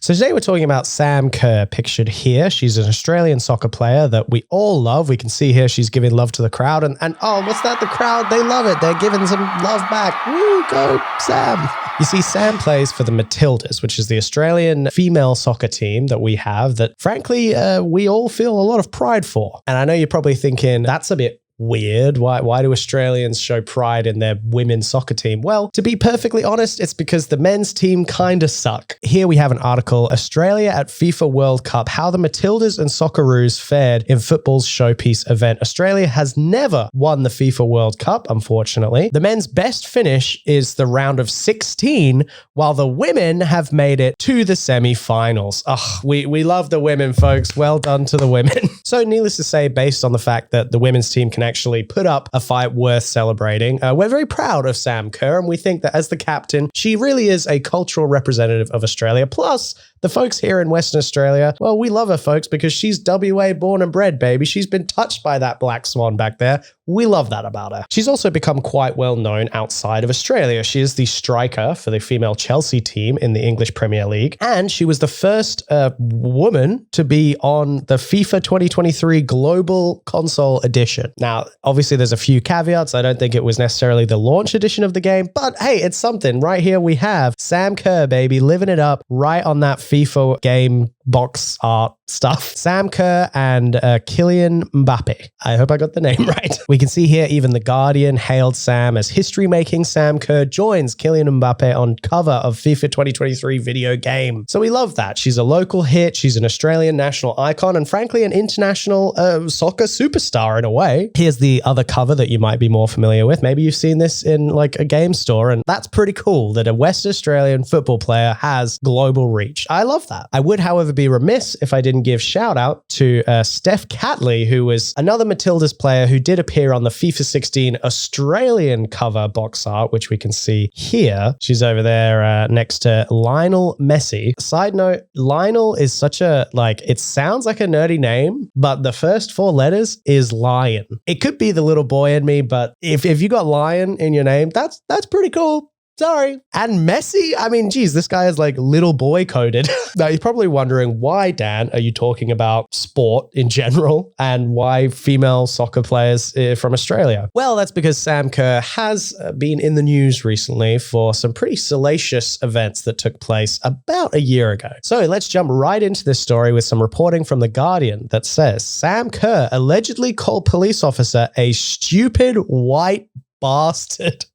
So today we're talking about Sam Kerr, pictured here. She's an Australian soccer player that we all love. We can see here she's giving love to the crowd. And oh, what's that? The crowd, they love it. They're giving some love back. Woo, go Sam. You see, Sam plays for the Matildas, which is the Australian female soccer team that we have that, frankly, we all feel a lot of pride for. And I know you're probably thinking, that's a bit weird. Why do Australians show pride in their women's soccer team? Well, to be perfectly honest, it's because the men's team kind of suck. Here we have an article, Australia at FIFA World Cup, how the Matildas and Socceroos fared in football's showpiece event. Australia has never won the FIFA World Cup, unfortunately. The men's best finish is the round of 16, while the women have made it to the semi-finals. Ugh, we love the women, folks. Well done to the women. So needless to say, based on the fact that the women's team can actually put up a fight worth celebrating, we're very proud of Sam Kerr, and we think that as the captain, she really is a cultural representative of Australia. Plus, the folks here in Western Australia, well, we love her, folks, because she's WA born and bred, baby. She's been touched by that black swan back there. We love that about her. She's also become quite well known outside of Australia. She is the striker for the female Chelsea team in the English Premier League, and she was the first woman to be on the FIFA 2023 Global Console Edition. Now, obviously, there's a few caveats. I don't think it was necessarily the launch edition of the game, but hey, it's something. Right here we have Sam Kerr, baby, living it up right on that FIFA game box art stuff. Sam Kerr and Kylian Mbappe. I hope I got the name right. We can see here even The Guardian hailed Sam as history-making. Sam Kerr joins Kylian Mbappe on cover of FIFA 2023 video game. So we love that. She's a local hit. She's an Australian national icon and frankly an international soccer superstar in a way. Here's the other cover that you might be more familiar with. Maybe you've seen this in like a game store, and that's pretty cool that a West Australian football player has global reach. I love that. I would, however, be remiss if I didn't give shout out to Steph Catley, who was another Matildas player who did appear on the FIFA 16 Australian cover box art, which we can see here. She's over there next to Lionel Messi. Side note, Lionel is such a, like, it sounds like a nerdy name, but the first four letters is Lion. It could be the little boy in me, but if you got Lion in your name, that's pretty cool. Sorry. And Messi, I mean, geez, this guy is like little boy coded. Now, you're probably wondering why, Dan, are you talking about sport in general and why female soccer players from Australia? Well, that's because Sam Kerr has been in the news recently for some pretty salacious events that took place about a year ago. So let's jump right into this story with some reporting from The Guardian that says Sam Kerr allegedly called police officer a stupid white bastard.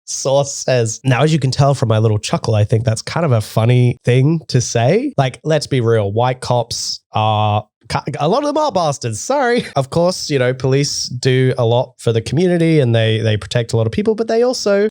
Source says. Now, as you can tell from my little chuckle, I think that's kind of a funny thing to say. Like, let's be real. White cops are, a lot of them are bastards. Sorry. Of course, you know, police do a lot for the community and they protect a lot of people, but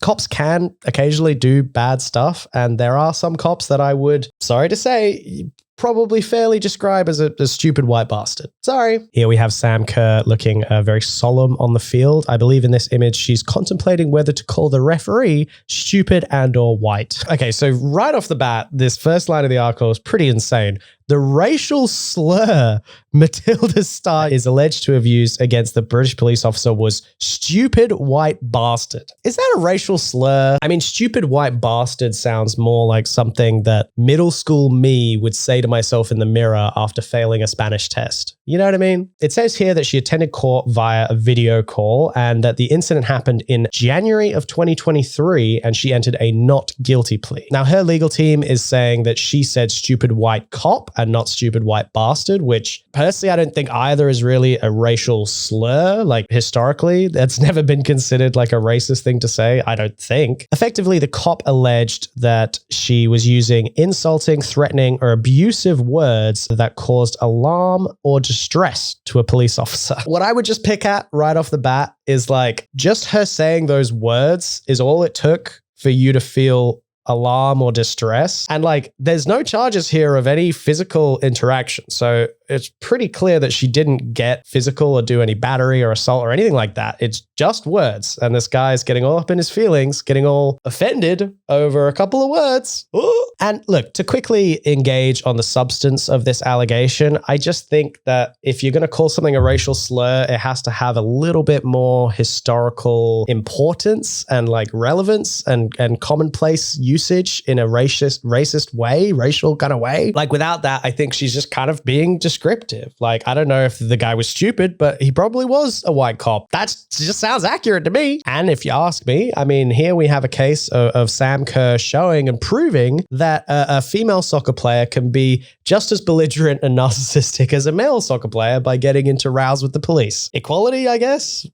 cops can occasionally do bad stuff. And there are some cops that I would, sorry to say, probably fairly describe as a stupid white bastard. Sorry. Here we have Sam Kerr looking very solemn on the field. I believe in this image, she's contemplating whether to call the referee stupid and or white. Okay, so right off the bat, this first line of the article is pretty insane. The racial slur Matilda's star is alleged to have used against the British police officer was stupid white bastard. Is that a racial slur? I mean, stupid white bastard sounds more like something that middle school me would say to myself in the mirror after failing a Spanish test. You know what I mean? It says here that she attended court via a video call and that the incident happened in January of 2023 and she entered a not guilty plea. Now, her legal team is saying that she said stupid white cop and not stupid white bastard, which personally, I don't think either is really a racial slur. Like historically, that's never been considered like a racist thing to say, I don't think. Effectively, the cop alleged that she was using insulting, threatening, or abusive words that caused alarm or distress to a police officer. What I would just pick at right off the bat is like, just her saying those words is all it took for you to feel alarm or distress. And like, there's no charges here of any physical interaction. So it's pretty clear that she didn't get physical or do any battery or assault or anything like that. It's just words. And this guy's getting all up in his feelings, getting all offended over a couple of words. Ooh. And look, to quickly engage on the substance of this allegation, I just think that if you're going to call something a racial slur, it has to have a little bit more historical importance and like relevance and commonplace usage in a racist way, racial kind of way. Like without that, I think she's just kind of being descriptive. Like, I don't know if the guy was stupid, but he probably was a white cop. That just sounds accurate to me. And if you ask me, I mean, here we have a case of Sam Kerr showing and proving that a female soccer player can be just as belligerent and narcissistic as a male soccer player by getting into rows with the police. Equality, I guess.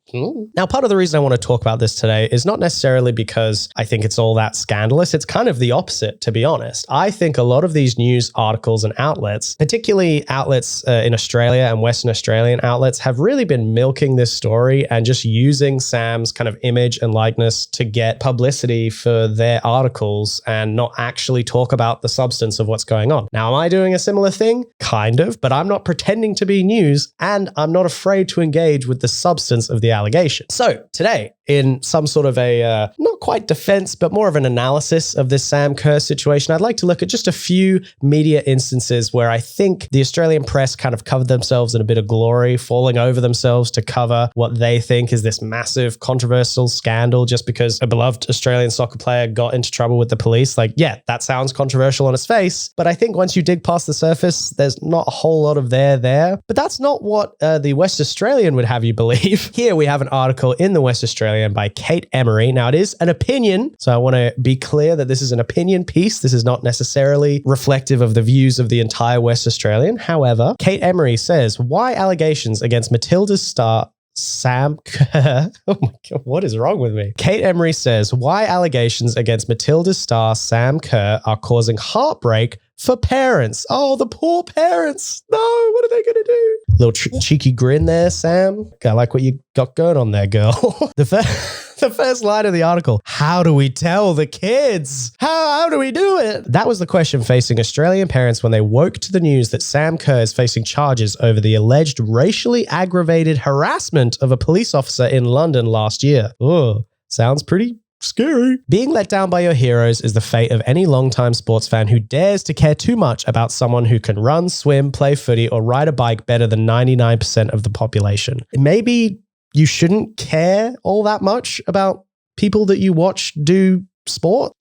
Now, part of the reason I want to talk about this today is not necessarily because I think it's all that scandalous. It's kind of the opposite, to be honest. I think a lot of these news articles and outlets, particularly outlets in Australia and Western Australian outlets, have really been milking this story and just using Sam's kind of image and likeness to get publicity for their articles and not actually talk about the substance of what's going on. Now, am I doing a similar thing? Kind of, but I'm not pretending to be news and I'm not afraid to engage with the substance of the allegation. So today, in some sort of a, not quite defense, but more of an analysis of this Sam Kerr situation, I'd like to look at just a few media instances where I think the Australian press kind of covered themselves in a bit of glory, falling over themselves to cover what they think is this massive controversial scandal just because a beloved Australian soccer player got into trouble with the police. Like, yeah, that sounds controversial on its face, but I think once you dig past the surface, there's not a whole lot of there. But that's not what the West Australian would have you believe. Here we have an article in the West Australian by Kate Emery. Now, it is an opinion, so I want to be clear that this is an opinion piece. This is not necessarily reflective of the views of the entire West Australian. However, Kate Emery says, why allegations against Matilda's star Sam Kerr. Oh my God, what is wrong with me? Kate Emery says, why allegations against Matilda's star Sam Kerr are causing heartbreak for parents. Oh, the poor parents. No, what are they going to do? Little cheeky grin there, Sam. I like what you got going on there, girl. The first line of the article, how do we tell the kids? How do we do it? That was the question facing Australian parents when they woke to the news that Sam Kerr is facing charges over the alleged racially aggravated harassment of a police officer in London last year. Oh, sounds pretty scary. Being let down by your heroes is the fate of any longtime sports fan who dares to care too much about someone who can run, swim, play footy, or ride a bike better than 99% of the population. Maybe you shouldn't care all that much about people that you watch do sport.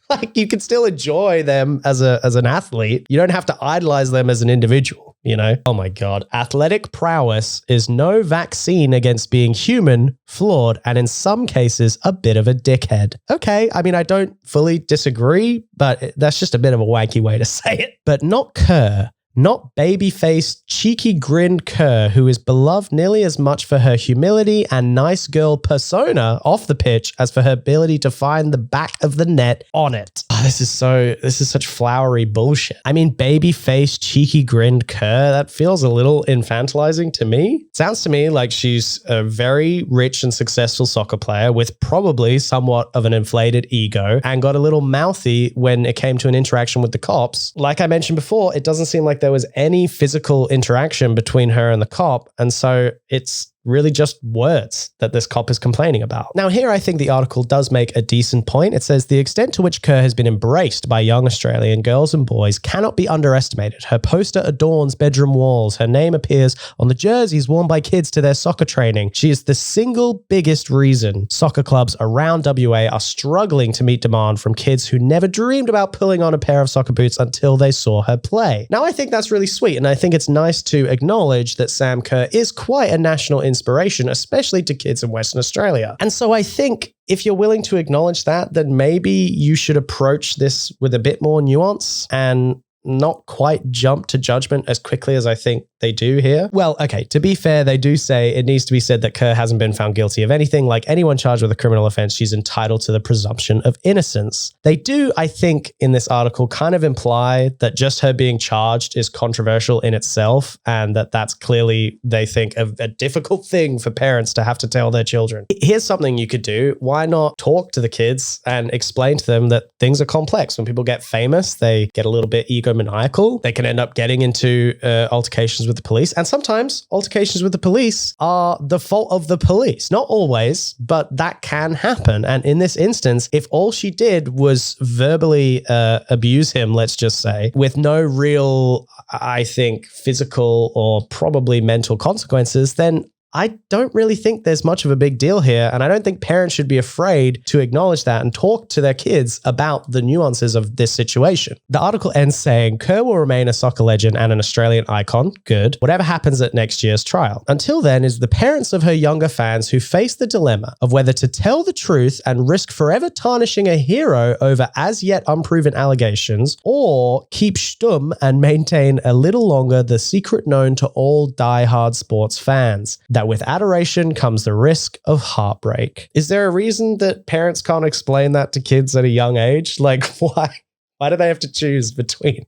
Like you can still enjoy them as an athlete. You don't have to idolize them as an individual, you know? Oh my God. Athletic prowess is no vaccine against being human, flawed, and in some cases, a bit of a dickhead. Okay, I mean, I don't fully disagree, but that's just a bit of a wanky way to say it. But not Kerr. Not baby-faced, cheeky-grinned Kerr, who is beloved nearly as much for her humility and nice girl persona off the pitch as for her ability to find the back of the net on it. Oh, this is such flowery bullshit. I mean, baby-faced, cheeky-grinned Kerr, that feels a little infantilizing to me. Sounds to me like she's a very rich and successful soccer player with probably somewhat of an inflated ego and got a little mouthy when it came to an interaction with the cops. Like I mentioned before, it doesn't seem like there was any physical interaction between her and the cop. And so it's really just words that this cop is complaining about. Now here, I think the article does make a decent point. It says the extent to which Kerr has been embraced by young Australian girls and boys cannot be underestimated. Her poster adorns bedroom walls. Her name appears on the jerseys worn by kids to their soccer training. She is the single biggest reason soccer clubs around WA are struggling to meet demand from kids who never dreamed about pulling on a pair of soccer boots until they saw her play. Now, I think that's really sweet, and I think it's nice to acknowledge that Sam Kerr is quite a national inspiration, especially to kids in Western Australia. And so I think if you're willing to acknowledge that, then maybe you should approach this with a bit more nuance and not quite jump to judgment as quickly as I think they do here. Well, okay, to be fair, they do say it needs to be said that Kerr hasn't been found guilty of anything. Like anyone charged with a criminal offense, she's entitled to the presumption of innocence. They do, I think, in this article kind of imply that just her being charged is controversial in itself and that that's clearly, they think, a difficult thing for parents to have to tell their children. Here's something you could do. Why not talk to the kids and explain to them that things are complex? When people get famous, they get a little bit egomaniacal so maniacal, they can end up getting into altercations with the police. And sometimes altercations with the police are the fault of the police. Not always, but that can happen. And in this instance, if all she did was verbally abuse him, let's just say, with no real, I think, physical or probably mental consequences, then I don't really think there's much of a big deal here. And I don't think parents should be afraid to acknowledge that and talk to their kids about the nuances of this situation. The article ends saying, Kerr will remain a soccer legend and an Australian icon. Good. Whatever happens at next year's trial. Until then, is the parents of her younger fans who face the dilemma of whether to tell the truth and risk forever tarnishing a hero over as yet unproven allegations, or keep stum and maintain a little longer the secret known to all die-hard sports fans, that with adoration comes the risk of heartbreak. Is there a reason that parents can't explain that to kids at a young age? Like, why? Why do they have to choose between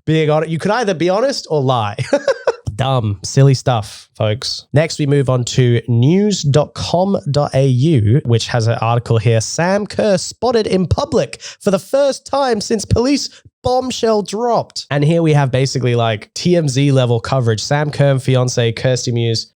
being honest? You could either be honest or lie. Dumb, silly stuff, folks. Next, we move on to news.com.au, which has an article here. Sam Kerr spotted in public for the first time since police bombshell dropped. And here we have basically like TMZ level coverage. Sam Kerr and fiance Christy Muse,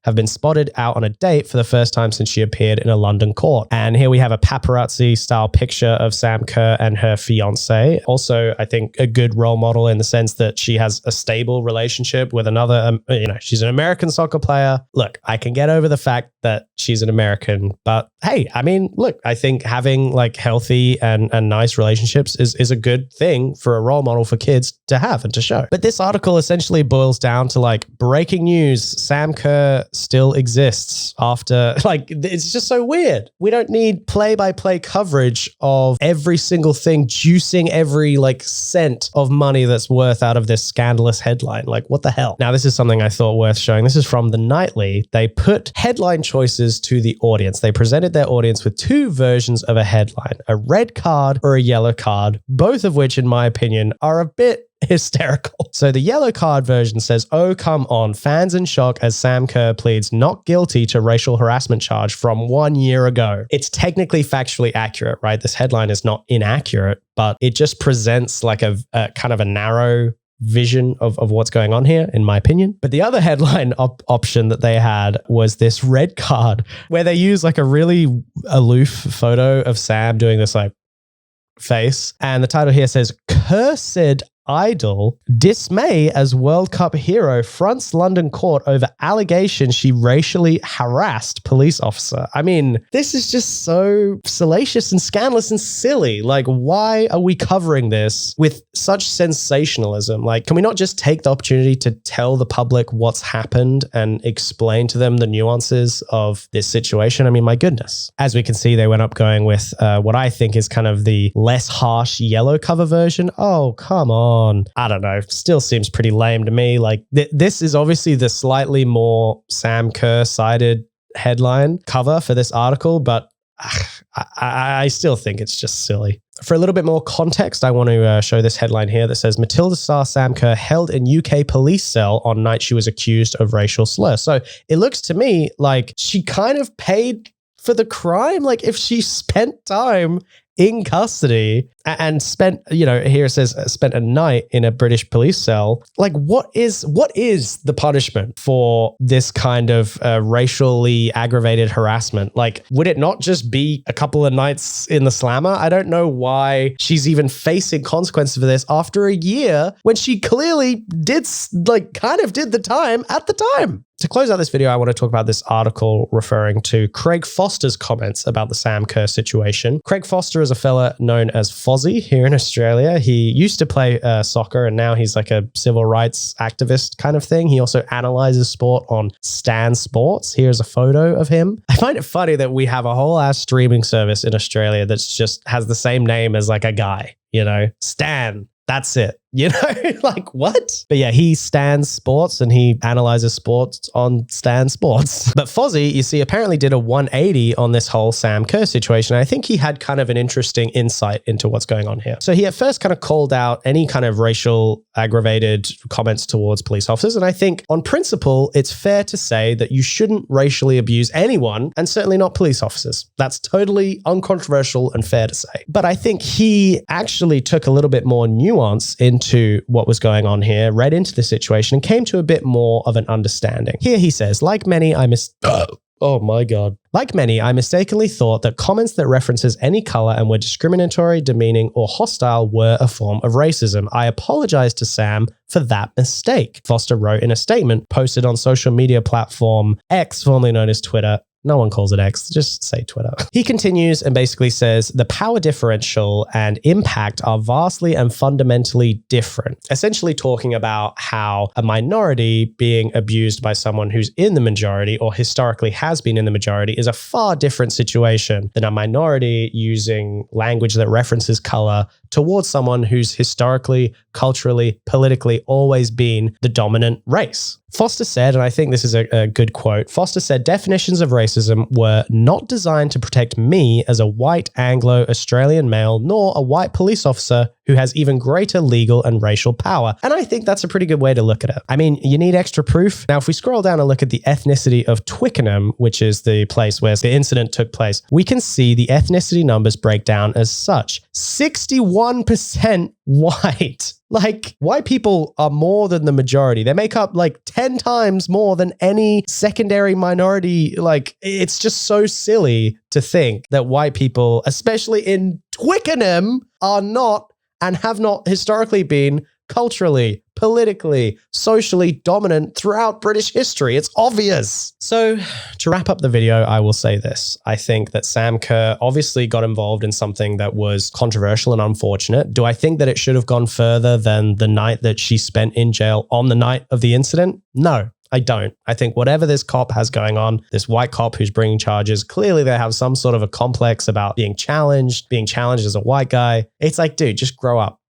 have been spotted out on a date for the first time since she appeared in a London court. And here we have a paparazzi style picture of Sam Kerr and her fiance. Also, I think a good role model in the sense that she has a stable relationship with another, she's an American soccer player. Look, I can get over the fact that she's an American, but hey, I mean, look, I think having like healthy and nice relationships is a good thing for a role model for kids to have and to show. But this article essentially boils down to like breaking news. Sam Kerr still exists after, like, it's just so weird. We don't need play-by-play coverage of every single thing, juicing every like cent of money that's worth out of this scandalous headline. Like, what the hell? Now, this is something I thought worth showing. This is from The Nightly. They put headline choices to the audience. They presented their audience with two versions of a headline, a red card or a yellow card, both of which, in my opinion, are a bit hysterical. So the yellow card version says, "Oh, come on, fans in shock as Sam Kerr pleads not guilty to racial harassment charge from 1 year ago." It's technically factually accurate, right? This headline is not inaccurate, but it just presents like a kind of a narrow vision of what's going on here, in my opinion. But the other headline option that they had was this red card where they use like a really aloof photo of Sam doing this like face. And the title here says, "Cursed idol, dismay as World Cup hero fronts London court over allegation she racially harassed police officer." I mean, this is just so salacious and scandalous and silly. Like, why are we covering this with such sensationalism? Like, can we not just take the opportunity to tell the public what's happened and explain to them the nuances of this situation? I mean, my goodness. As we can see, they went up going with what I think is kind of the less harsh yellow cover version. Oh, come on. I don't know. Still seems pretty lame to me. Like this is obviously the slightly more Sam Kerr sided headline cover for this article, but I still think it's just silly. For a little bit more context, I want to show this headline here that says, "Matilda star Sam Kerr held in UK police cell on night she was accused of racial slur." So it looks to me like she kind of paid for the crime. Like if she spent time in custody and spent, here it says spent a night in a British police cell. Like what is the punishment for this kind of racially aggravated harassment? Like, would it not just be a couple of nights in the slammer? I don't know why she's even facing consequences for this after a year when she clearly did the time at the time. To close out this video, I want to talk about this article referring to Craig Foster's comments about the Sam Kerr situation. Craig Foster is a fella known as Fozzie here in Australia. He used to play soccer and now he's like a civil rights activist kind of thing. He also analyzes sport on Stan Sports. Here's a photo of him. I find it funny that we have a whole ass streaming service in Australia that's just has the same name as like a guy, Stan. That's it. You know, like what? But yeah, he stands sports and he analyzes sports on Stan Sports. But Fozzie, you see, apparently did a 180 on this whole Sam Kerr situation. I think he had kind of an interesting insight into what's going on here. So he at first kind of called out any kind of racial aggravated comments towards police officers. And I think on principle, it's fair to say that you shouldn't racially abuse anyone, and certainly not police officers. That's totally uncontroversial and fair to say. But I think he actually took a little bit more nuance into what was going on here, read into the situation, and came to a bit more of an understanding. Here he says, like many, oh my God. Like many, I mistakenly thought that comments that references any color and were discriminatory, demeaning, or hostile were a form of racism. I apologize to Sam for that mistake, Foster wrote in a statement posted on social media platform X, formerly known as Twitter. No one calls it X, just say Twitter. He continues and basically says the power differential and impact are vastly and fundamentally different. Essentially talking about how a minority being abused by someone who's in the majority or historically has been in the majority is a far different situation than a minority using language that references color towards someone who's historically, culturally, politically always been the dominant race. Foster said, and I think this is a good quote, Foster said, definitions of racism were not designed to protect me as a white Anglo-Australian male, nor a white police officer who has even greater legal and racial power. And I think that's a pretty good way to look at it. I mean, you need extra proof. Now, if we scroll down and look at the ethnicity of Twickenham, which is the place where the incident took place, we can see the ethnicity numbers break down as such. 61% white. Like, white people are more than the majority. They make up like 10 times more than any secondary minority. Like, it's just so silly to think that white people, especially in Twickenham, are not and have not historically been culturally, politically, socially dominant throughout British history. It's obvious. So to wrap up the video, I will say this. I think that Sam Kerr obviously got involved in something that was controversial and unfortunate. Do I think that it should have gone further than the night that she spent in jail on the night of the incident? No. I don't. I think whatever this cop has going on, this white cop who's bringing charges, clearly they have some sort of a complex about being challenged as a white guy. It's like, dude, just grow up.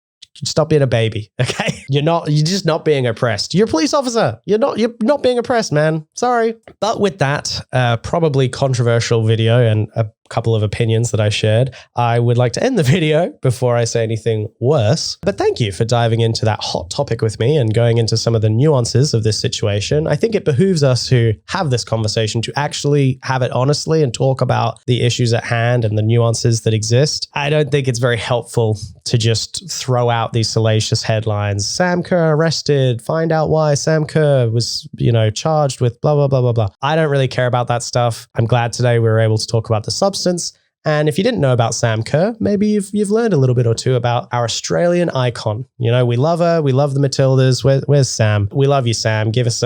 Stop being a baby, okay? You're just not being oppressed. You're a police officer. You're not being oppressed, man. Sorry. But with that, probably controversial video and a couple of opinions that I shared, I would like to end the video before I say anything worse. But thank you for diving into that hot topic with me and going into some of the nuances of this situation. I think it behooves us who have this conversation to actually have it honestly and talk about the issues at hand and the nuances that exist. I don't think it's very helpful to just throw out these salacious headlines. Sam Kerr arrested, find out why Sam Kerr was, charged with blah, blah, blah, blah, blah. I don't really care about that stuff. I'm glad today we were able to talk about the substance. And if you didn't know about Sam Kerr, maybe you've learned a little bit or two about our Australian icon. We love her. We love the Matildas. Where's Sam? We love you, Sam. Give us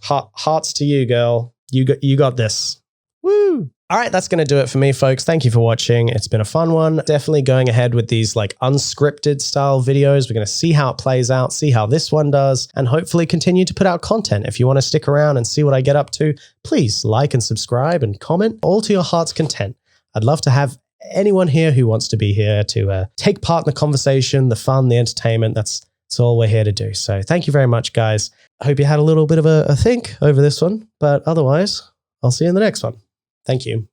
hearts to you, girl. You got this. Woo! All right, that's going to do it for me, folks. Thank you for watching. It's been a fun one. Definitely going ahead with these like unscripted style videos. We're going to see how it plays out, see how this one does, and hopefully continue to put out content. If you want to stick around and see what I get up to, please like and subscribe and comment, all to your heart's content. I'd love to have anyone here who wants to be here to take part in the conversation, the fun, the entertainment. That's all we're here to do. So thank you very much, guys. I hope you had a little bit of a think over this one, but otherwise, I'll see you in the next one. Thank you.